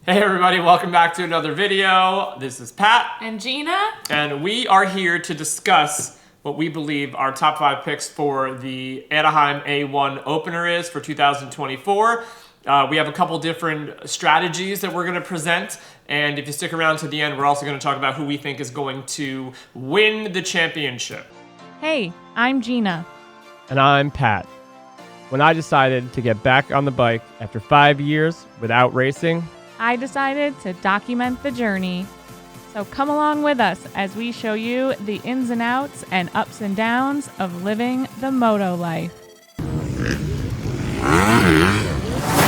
Hey everybody, welcome back to another video. This is Pat. And Gina. And we are here to discuss what we believe our top 5 picks for the Anaheim A1 opener is for 2024. We have a couple different strategies that we're going to present. And if you stick around to the end, we're also going to talk about who we think is going to win the championship. Hey, I'm Gina. And I'm Pat. When I decided to get back on the bike after 5 years without racing, I decided to document the journey. So come along with us as we show you the ins and outs and ups and downs of living the moto life.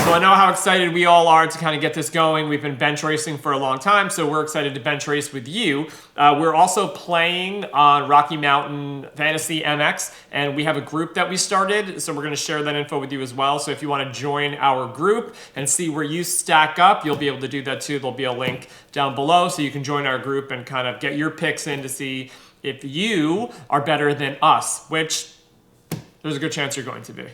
So I know how excited we all are to kind of get this going. We've been bench racing for a long time, so we're excited to bench race with you. We're also playing on Rocky Mountain Fantasy MX, and we have a group that we started, so we're going to share that info with you as well. So if you want to join our group and see where you stack up, you'll be able to do that too. There'll be a link down below, so you can join our group and kind of get your picks in to see if you are better than us, which there's a good chance you're going to be.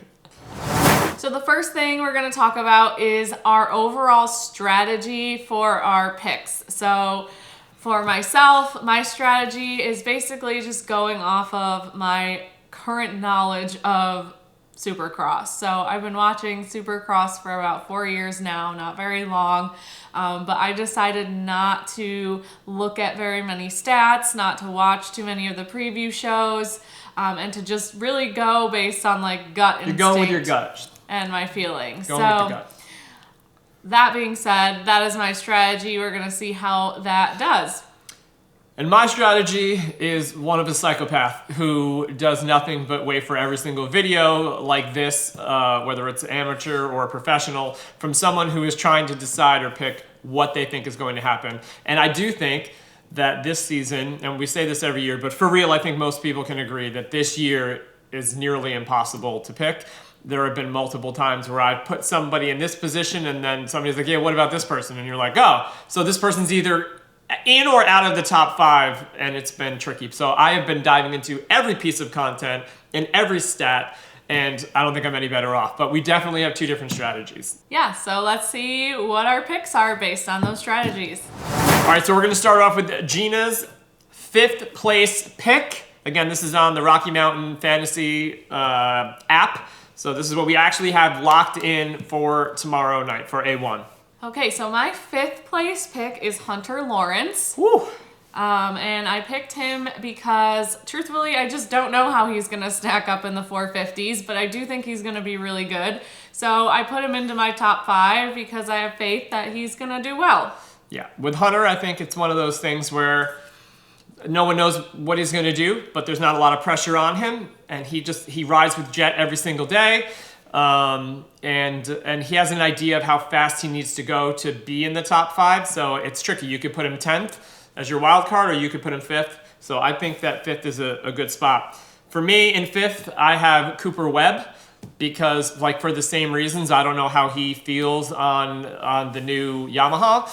So the first thing we're going to talk about is our overall strategy for our picks. So for myself, my strategy is basically just going off of my current knowledge of Supercross. So I've been watching Supercross for about 4 years now, not very long, but I decided not to look at very many stats, not to watch too many of the preview shows, and to just really go based on like gut instinct. You're going with your gut. And my feelings. Going with the gut. That being said, that is my strategy. We're going to see how that does. And my strategy is one of a psychopath who does nothing but wait for every single video like this, whether it's amateur or professional, from someone who is trying to decide or pick what they think is going to happen. And I do think that this season, and we say this every year, but for real, I think most people can agree that this year is nearly impossible to pick. There have been multiple times where I've put somebody in this position and then somebody's like, yeah, what about this person? And you're like, oh, so this person's either in or out of the top 5, and it's been tricky. So I have been diving into every piece of content and every stat, and I don't think I'm any better off. But we definitely have 2 different strategies. Yeah, so let's see what our picks are based on those strategies. All right, so we're going to start off with Gina's 5th place pick. Again, this is on the Rocky Mountain Fantasy app. So this is what we actually have locked in for tomorrow night for A1. Okay, so my 5th place pick is Hunter Lawrence. Woo! And I picked him because, truthfully, I just don't know how he's going to stack up in the 450s, but I do think he's going to be really good. So I put him into my top 5 because I have faith that he's going to do well. Yeah, with Hunter, I think it's one of those things where no one knows what he's going to do, but there's not a lot of pressure on him, and he rides with Jet every single day, and he has an idea of how fast he needs to go to be in the top 5. So it's tricky. You could put him 10th as your wild card, or you could put him 5th. So I think that 5th is a good spot for me. In 5th, I have Cooper Webb, because like for the same reasons, I don't know how he feels on the new Yamaha.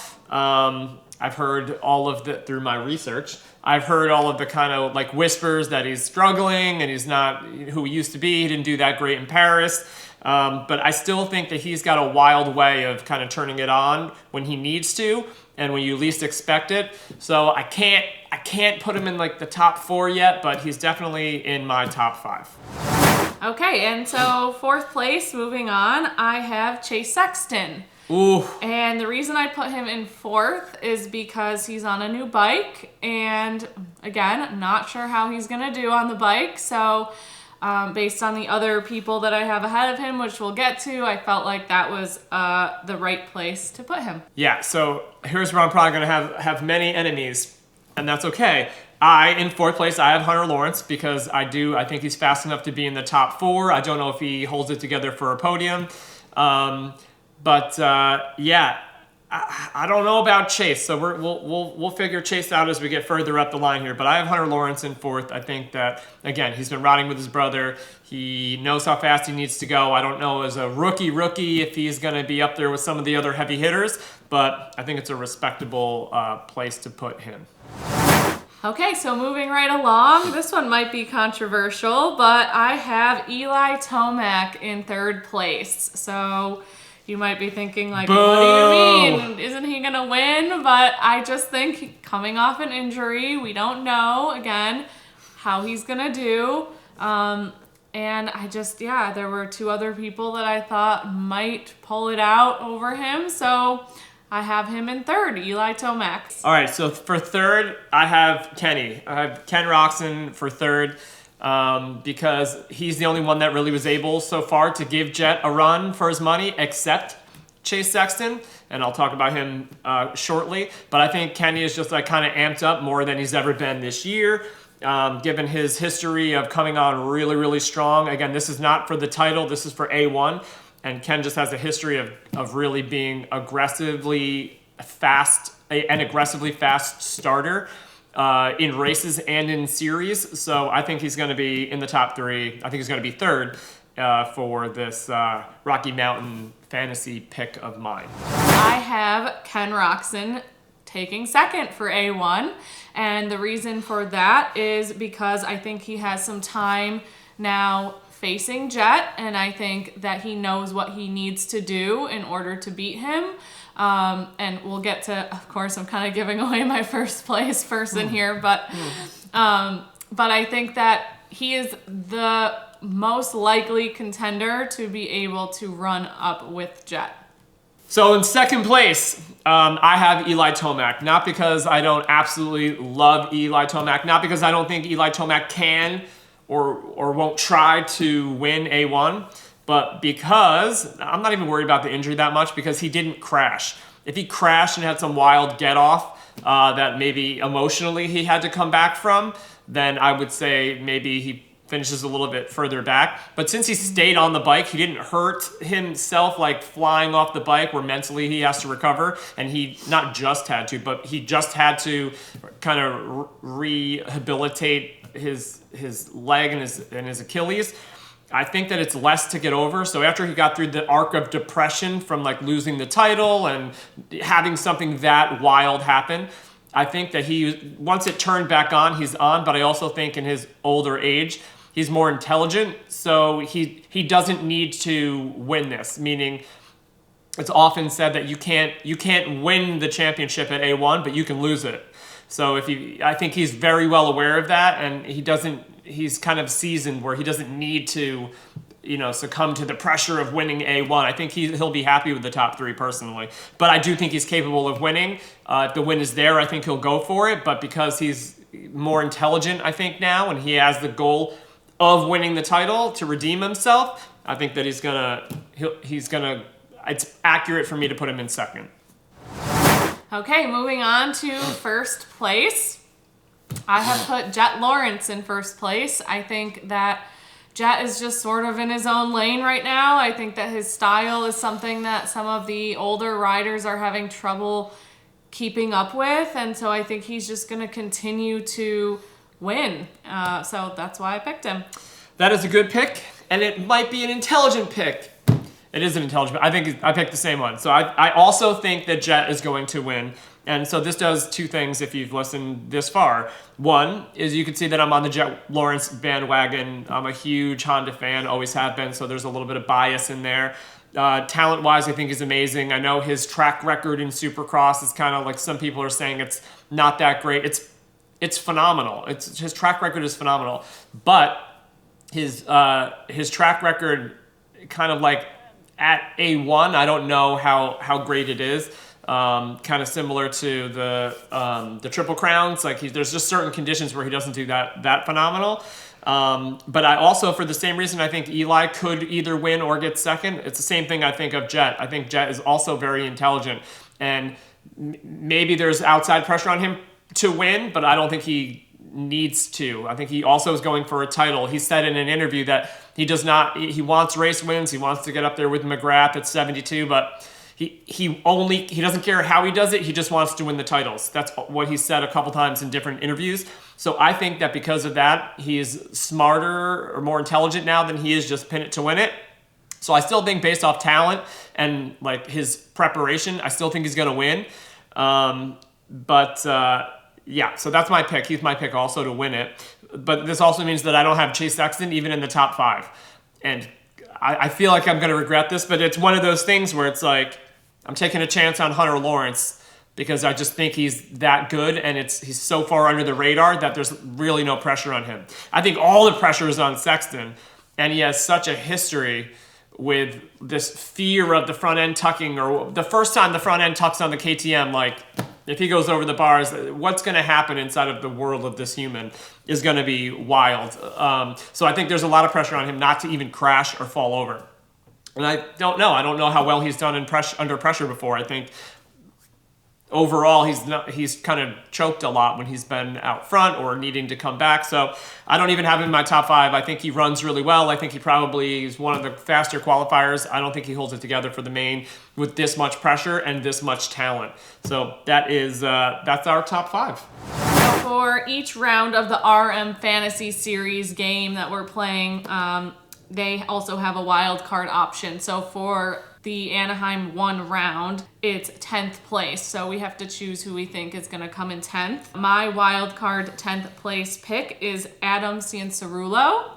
I've heard all of the, through my research, I've heard all of the kind of like whispers that he's struggling and he's not who he used to be. He didn't do that great in Paris. But I still think that he's got a wild way of kind of turning it on when he needs to and when you least expect it. So I can't put him in like the top 4 yet, but he's definitely in my top 5. Okay, and so 4th place, moving on, I have Chase Sexton. Ooh. And the reason I put him in 4th is because he's on a new bike, and again, not sure how he's gonna do on the bike. So based on the other people that I have ahead of him, which we'll get to, I felt like that was the right place to put him. Yeah, so here's where I'm probably gonna have many enemies, and that's okay. In 4th place, I have Hunter Lawrence because I think he's fast enough to be in the top 4. I don't know if he holds it together for a podium. But yeah, I don't know about Chase, so we'll figure Chase out as we get further up the line here. But I have Hunter Lawrence in 4th. I think that, again, he's been riding with his brother. He knows how fast he needs to go. I don't know as a rookie if he's going to be up there with some of the other heavy hitters, but I think it's a respectable place to put him. Okay, so moving right along, this one might be controversial, but I have Eli Tomac in 3rd place. So you might be thinking, like, Boo! what do you mean? Isn't he going to win? But I just think coming off an injury, we don't know, again, how he's going to do. And I just, there were 2 other people that I thought might pull it out over him. So I have him in third, Eli Tomac. All right, so for third, I have Kenny. I have Ken Roczen for third because he's the only one that really was able so far to give Jet a run for his money, except Chase Sexton, and I'll talk about him shortly. But I think Kenny is just like kind of amped up more than he's ever been this year. Given his history of coming on really, really strong. Again, this is not for the title, this is for A1. And Ken just has a history of really being an aggressively fast starter in races and in series. So I think he's going to be in the top 3. I think he's going to be third for this Rocky Mountain fantasy pick of mine. I have Ken Roczen taking second for A1. And the reason for that is because I think he has some time now facing Jet, and I think that he knows what he needs to do in order to beat him. And we'll get to, of course, I'm kind of giving away my first place person here, but I think that he is the most likely contender to be able to run up with Jet. So in second place, I have Eli Tomac. Not because I don't absolutely love Eli Tomac, not because I don't think Eli Tomac can or won't try to win A1, but because I'm not even worried about the injury that much because he didn't crash. If he crashed and had some wild get-off that maybe emotionally he had to come back from, then I would say maybe he finishes a little bit further back. But since he stayed on the bike, he didn't hurt himself like flying off the bike where mentally he has to recover. And he not just had to, but he just had to kind of rehabilitate his leg and his Achilles. I think that it's less to get over. So after he got through the arc of depression from like losing the title and having something that wild happen, I think that once it turned back on, he's on. But I also think in his older age, he's more intelligent. So he doesn't need to win this, meaning it's often said that you can't win the championship at A1, but you can lose it. So I think he's very well aware of that, and he's kind of seasoned where he doesn't need to, succumb to the pressure of winning A1. I think he'll be happy with the top 3 personally. But I do think he's capable of winning. If the win is there, I think he'll go for it. But because he's more intelligent, I think now, and he has the goal of winning the title to redeem himself, I think that he's gonna. It's accurate for me to put him in second. Okay, moving on to first place. I have put Jet Lawrence in first place. I think that Jet is just sort of in his own lane right now. I think that his style is something that some of the older riders are having trouble keeping up with. And so I think he's just going to continue to win. So that's why I picked him. That is a good pick, and it might be an intelligent pick. It is an intelligent pick. I think I picked the same one. So I also think that Jet is going to win. And so this does 2 things if you've listened this far. One is you can see that I'm on the Jet Lawrence bandwagon. I'm a huge Honda fan, always have been, so there's a little bit of bias in there. Talent-wise, I think he's amazing. I know his track record in Supercross is kind of like some people are saying it's not that great. It's phenomenal. His track record is phenomenal. But his track record kind of like at A1, I don't know how great it is. Kind of similar to the Triple Crowns. Like there's just certain conditions where he doesn't do that phenomenal. But I also, for the same reason, I think Eli could either win or get second. It's the same thing I think of Jet. I think Jet is also very intelligent. And maybe there's outside pressure on him to win, but I don't think he needs to. I think he also is going for a title. He said in an interview that he wants race wins. He wants to get up there with McGrath at 72, but he doesn't care how he does it. He just wants to win the titles. That's what he said a couple times in different interviews. So I think that because of that, he is smarter or more intelligent now than he is just pin it to win it. So I still think based off talent and like his preparation, I still think he's going to win. Yeah, so that's my pick. He's my pick also to win it. But this also means that I don't have Chase Sexton even in the top 5. And I feel like I'm going to regret this, but it's one of those things where it's like I'm taking a chance on Hunter Lawrence because I just think he's that good, and he's so far under the radar that there's really no pressure on him. I think all the pressure is on Sexton, and he has such a history with this fear of the front end tucking, or the first time the front end tucks on the KTM, like if he goes over the bars, what's going to happen inside of the world of this human is going to be wild. So I think there's a lot of pressure on him not to even crash or fall over. And I don't know how well he's done under pressure before. I think overall, he's kind of choked a lot when he's been out front or needing to come back. So I don't even have him in my top 5. I think he runs really well. I think he probably is one of the faster qualifiers. I don't think he holds it together for the main with this much pressure and this much talent. So that's our top 5. So for each round of the RM Fantasy Series game that we're playing, they also have a wild card option. So for the Anaheim 1 round, it's 10th place. So we have to choose who we think is going to come in 10th. My wild card 10th place pick is Adam Cianciarulo.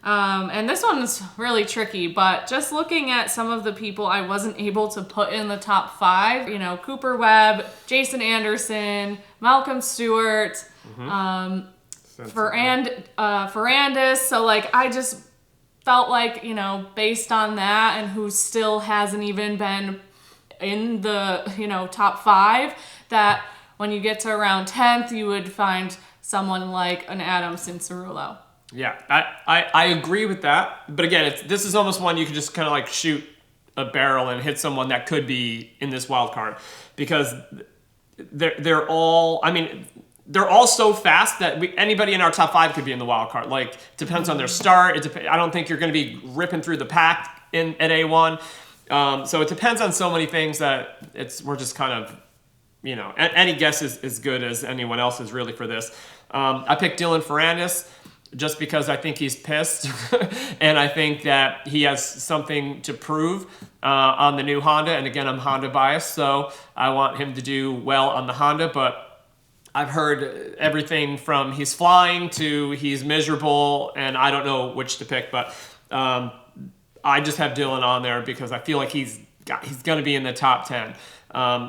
And this one's really tricky, but just looking at some of the people I wasn't able to put in the top 5, Cooper Webb, Jason Anderson, Malcolm Stewart, Ferrandis. So I just felt like, based on that and who still hasn't even been in the, top 5, that when you get to around 10th, you would find someone like an Adam Cianciarulo. Yeah, I agree with that. But again, this is almost one you can just kind of shoot a barrel and hit someone that could be in this wild card, because they're all so fast that anybody in our top 5 could be in the wild card. Depends on their start. I don't think you're going to be ripping through the pack at A1. So it depends on so many things that we're just kind of, any guess is as good as anyone else's really for this. I picked Dylan Ferrandis just because I think he's pissed and I think that he has something to prove on the new Honda. And again, I'm Honda biased, so I want him to do well on the Honda, but I've heard everything from he's flying to he's miserable, and I don't know which to pick, but I just have Dylan on there because I feel like he's going to be in the top 10.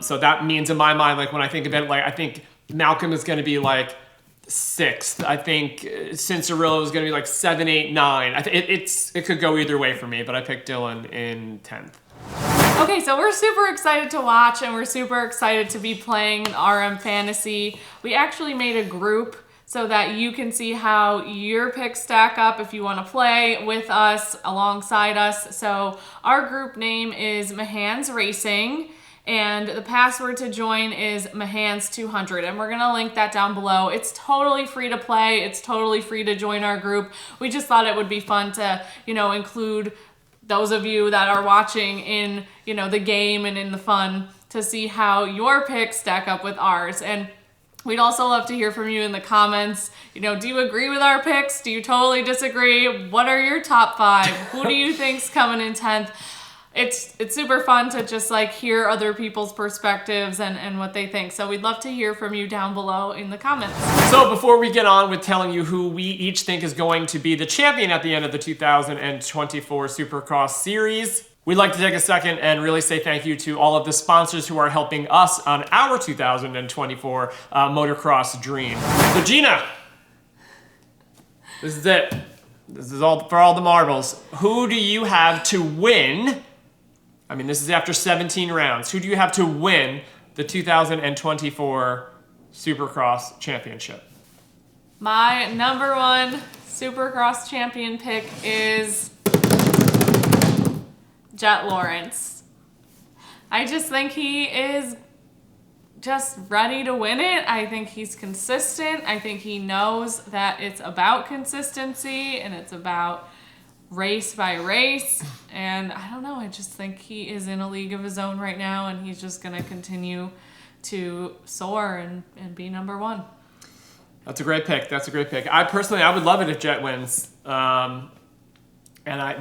So that means in my mind, when I think of it, I think Malcolm is going to be 6th. I think Cianciarulo is going to be 7, 8, 9. It could go either way for me, but I picked Dylan in 10th. Okay, so we're super excited to watch, and we're super excited to be playing RM Fantasy. We actually made a group so that you can see how your picks stack up if you want to play with us, alongside us. So our group name is Mahans Racing, and the password to join is Mahans200, and we're going to link that down below. It's totally free to play. It's totally free to join our group. We just thought it would be fun to, include those of you that are watching in, the game and in the fun, to see how your picks stack up with ours. And we'd also love to hear from you in the comments. Do you agree with our picks? Do you totally disagree? What are your top 5? Who do you think's coming in 10th? It's super fun to just hear other people's perspectives and what they think. So we'd love to hear from you down below in the comments. So before we get on with telling you who we each think is going to be the champion at the end of the 2024 Supercross Series, we'd like to take a second and really say thank you to all of the sponsors who are helping us on our 2024 motocross dream. So Gina, this is it. This is all for all the marbles. Who do you have to win? This is after 17 rounds. Who do you have to win the 2024 Supercross Championship? My number 1 Supercross champion pick is Jet Lawrence. I just think he is just ready to win it. I think he's consistent. I think he knows that it's about consistency and it's about race by race. And I don't know, I just think he is in a league of his own right now, and he's just going to continue to soar and be number 1. That's a great pick. I would love it if Jet wins. And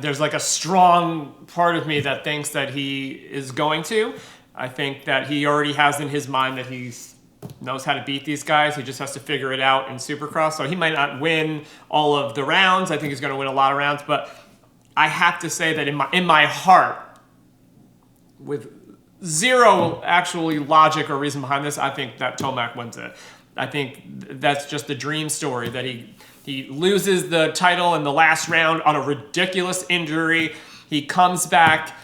there's a strong part of me that thinks that he is going to. I think that he already has in his mind that he knows how to beat these guys. He just has to figure it out in Supercross. So he might not win all of the rounds. I think he's going to win a lot of rounds. But I have to say that in my heart, with zero actually logic or reason behind this, I think that Tomac wins it. I think that's just the dream story, that he loses the title in the last round on a ridiculous injury. He comes back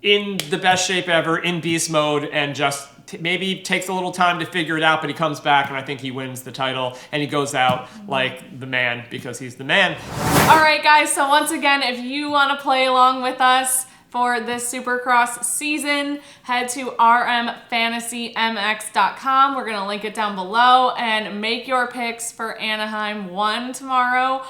in the best shape ever, in beast mode, and just maybe takes a little time to figure it out, but he comes back, and I think he wins the title, and he goes out like the man, because he's the man. All right, guys, so once again, if you want to play along with us for this Supercross season, head to rmfantasymx.com. We're going to link it down below, and make your picks for Anaheim 1 tomorrow.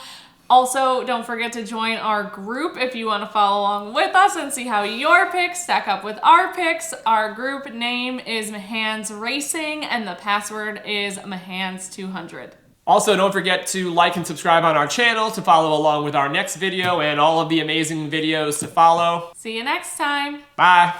Also, don't forget to join our group if you want to follow along with us and see how your picks stack up with our picks. Our group name is Mahans Racing, and the password is Mahans200. Also, don't forget to like and subscribe on our channel to follow along with our next video and all of the amazing videos to follow. See you next time. Bye.